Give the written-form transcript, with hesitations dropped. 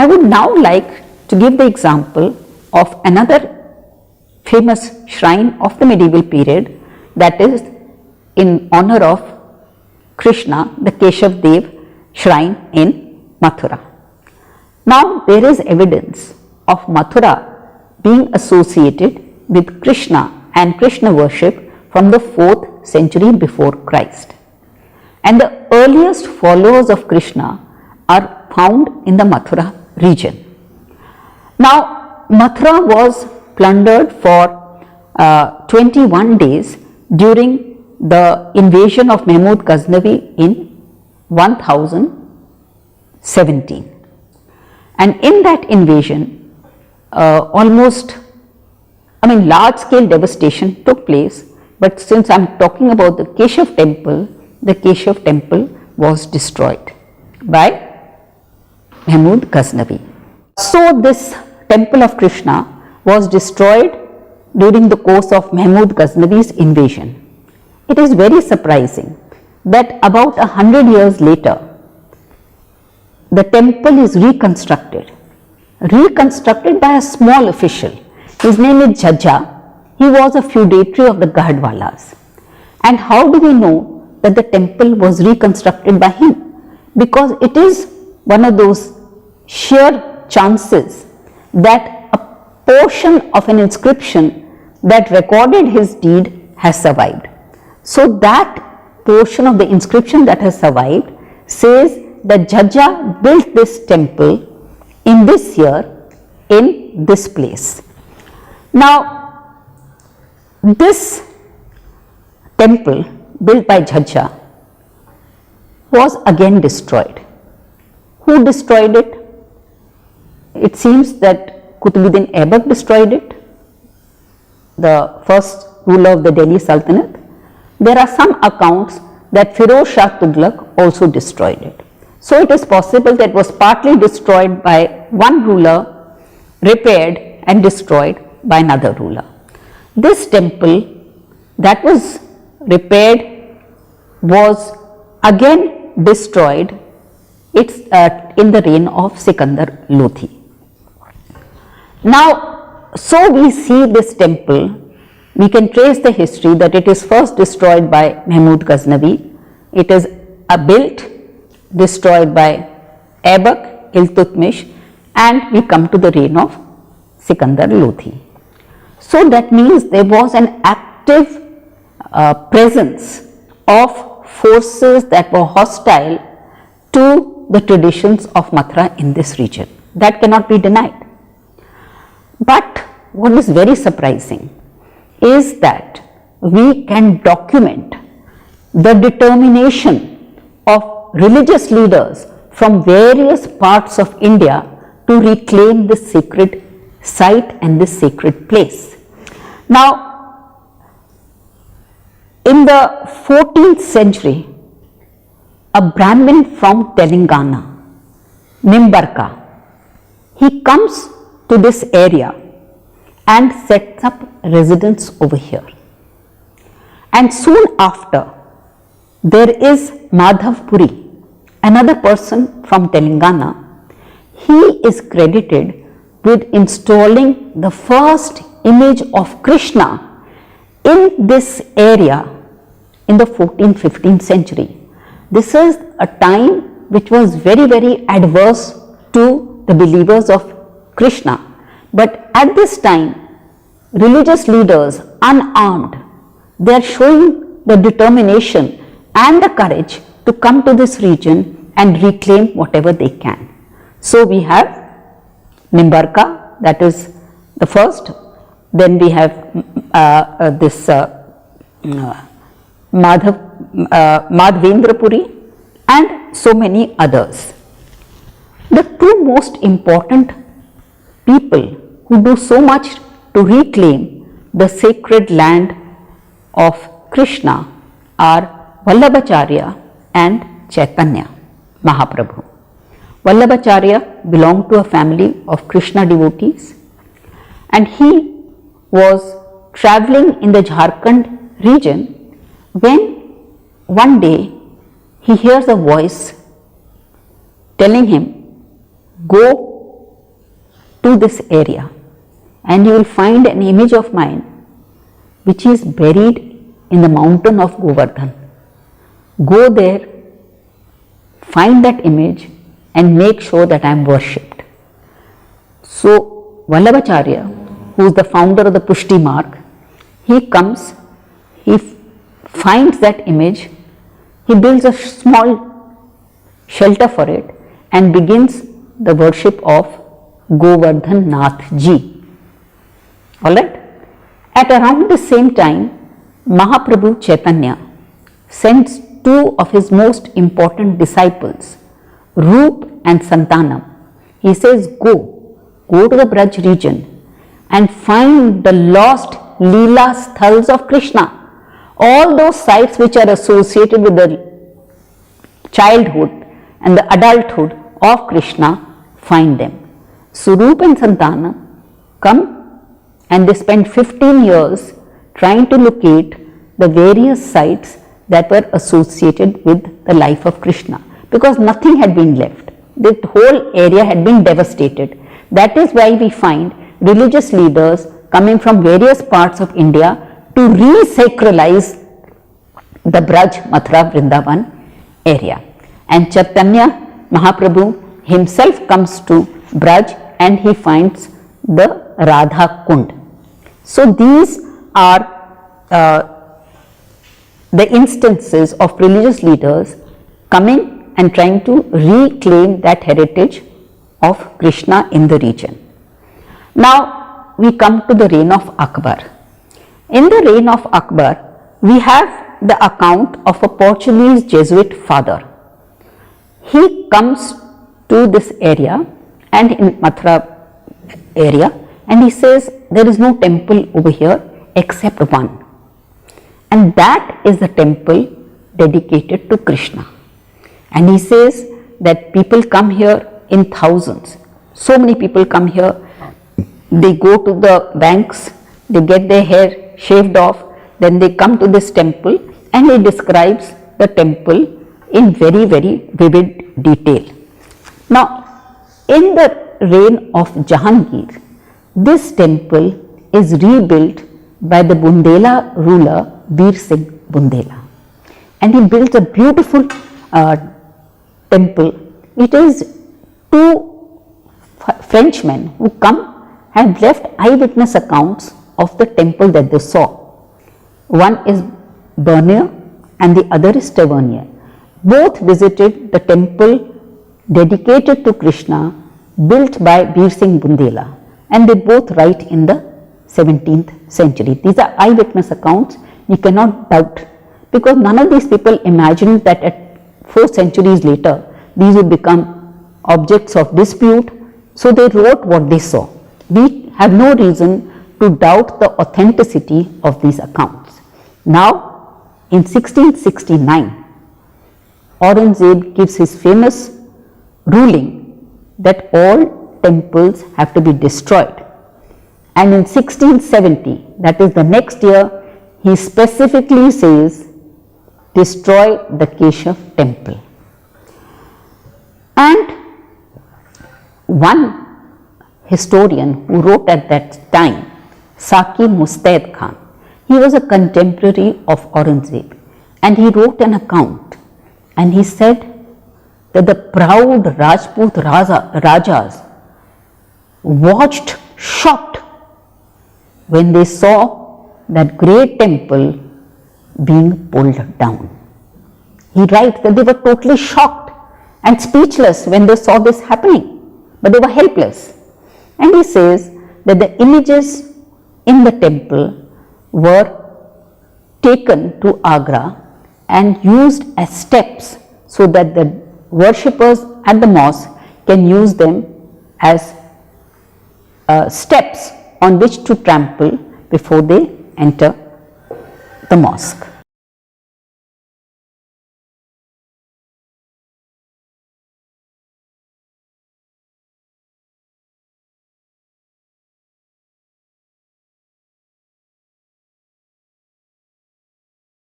I would now like to give the example of another famous shrine of the medieval period, that is in honor of Krishna, the Keshav Dev shrine in Mathura. Now there is evidence of Mathura being associated with Krishna and Krishna worship from the 4th century before Christ. And the earliest followers of Krishna are found in the Mathura region. Now Mathura was plundered for 21 days during the invasion of Mahmud Ghaznavi in 1017. And in that invasion, large scale devastation took place, but since I am talking about the Keshav temple was destroyed by Mahmud Ghaznavi. So this temple of Krishna was destroyed during the course of Mahmud Ghaznavi's invasion. It is very surprising that about 100 years later, the temple is reconstructed by a small official. His name is Jhajja. He was a feudatory of the Gahadwalas. And how do we know that the temple was reconstructed by him? Because it is one of those sheer chances that a portion of an inscription that recorded his deed has survived. So that portion of the inscription that has survived says that Jhajja built this temple in this year in this place. Now this temple built by Jhajja was again destroyed. Who destroyed it? It seems that Qutbuddin Aibak destroyed it, the first ruler of the Delhi Sultanate. There are some accounts that Firoz Shah Tughlaq also destroyed it. So it is possible that it was partly destroyed by one ruler, repaired and destroyed by another ruler. This temple that was repaired was again destroyed in the reign of Sikandar Lodhi. Now, so we see this temple, we can trace the history that it is first destroyed by Mahmud Ghaznavi. It is built, destroyed by Aibak, Iltutmish, and we come to the reign of Sikandar Lodhi. So that means there was an active presence of forces that were hostile to the traditions of Mathura in this region. That cannot be denied. But what is very surprising is that we can document the determination of religious leaders from various parts of India to reclaim this sacred site and this sacred place. Now, in the 14th century, a Brahmin from Telangana, Nimbarka, he comes to this area and sets up residence over here. And soon after, there is Madhav Puri, another person from Telangana. He is credited with installing the first image of Krishna in this area in the 14th-15th century. This is a time which was very, very adverse to the believers of Krishna. But at this time, religious leaders, unarmed, they are showing the determination and the courage to come to this region and reclaim whatever they can. So we have Nimbarka, that is the first. Then we have Madhavendra Puri and so many others. The two most important people who do so much to reclaim the sacred land of Krishna are Vallabhacharya and Chaitanya Mahaprabhu. Vallabhacharya belonged to a family of Krishna devotees, and he was travelling in the Jharkhand region when one day he hears a voice telling him, go to this area and you will find an image of mine which is buried in the mountain of Govardhan. Go there, find that image and make sure that I am worshipped. So Vallabhacharya, who is the founder of the Pushti Marg, he comes, he finds that image, he builds a small shelter for it and begins the worship of Govardhan Nath Ji. Alright. At around the same time, Mahaprabhu Chaitanya sends two of his most important disciples, Roop and Santanam. He says, go to the Braj region and find the lost Leela sthals of Krishna. All those sites which are associated with the childhood and the adulthood of Krishna, find them. So Roop and Santanam come and they spend 15 years trying to locate the various sites that were associated with the life of Krishna, because nothing had been left. The whole area had been devastated. That is why we find religious leaders coming from various parts of India to re-sacralize the Braj, Mathura, Vrindavan area. And Chaitanya Mahaprabhu himself comes to Braj and he finds the Radha Kund. So these are the instances of religious leaders coming and trying to reclaim that heritage of Krishna in the region. Now we come to the reign of Akbar. In the reign of Akbar, we have the account of a Portuguese Jesuit father. He comes to this area and in Mathura area and he says there is no temple over here except one, and that is the temple dedicated to Krishna. And he says that people come here in thousands. So many people come here, they go to the banks, they get their hair shaved off, then they come to this temple and he describes the temple in very, very vivid detail. Now, in the reign of Jahangir, this temple is rebuilt by the Bundela ruler Bir Singh Bundela, and he built a beautiful temple. It is two Frenchmen who come have left eyewitness accounts of the temple that they saw. One is Bernier and the other is Tavernier. Both visited the temple dedicated to Krishna built by Bir Singh Bundela, and they both write in the 17th century. These are eyewitness accounts, you cannot doubt, because none of these people imagined that at 4 centuries later these would become objects of dispute, so they wrote what they saw. We have no reason to doubt the authenticity of these accounts. Now, in 1669, Aurangzeb gives his famous ruling that all temples have to be destroyed, and in 1670, that is the next year, he specifically says destroy the Keshav temple. And one historian who wrote at that time, Saki Mustaid Khan, he was a contemporary of Aurangzeb, and he wrote an account and he said that the proud Rajput Rajas watched shocked when they saw that great temple being pulled down. He writes that they were totally shocked and speechless when they saw this happening, but they were helpless. And he says that the images in the temple were taken to Agra and used as steps so that the worshippers at the mosque can use them as steps on which to trample before they enter the mosque.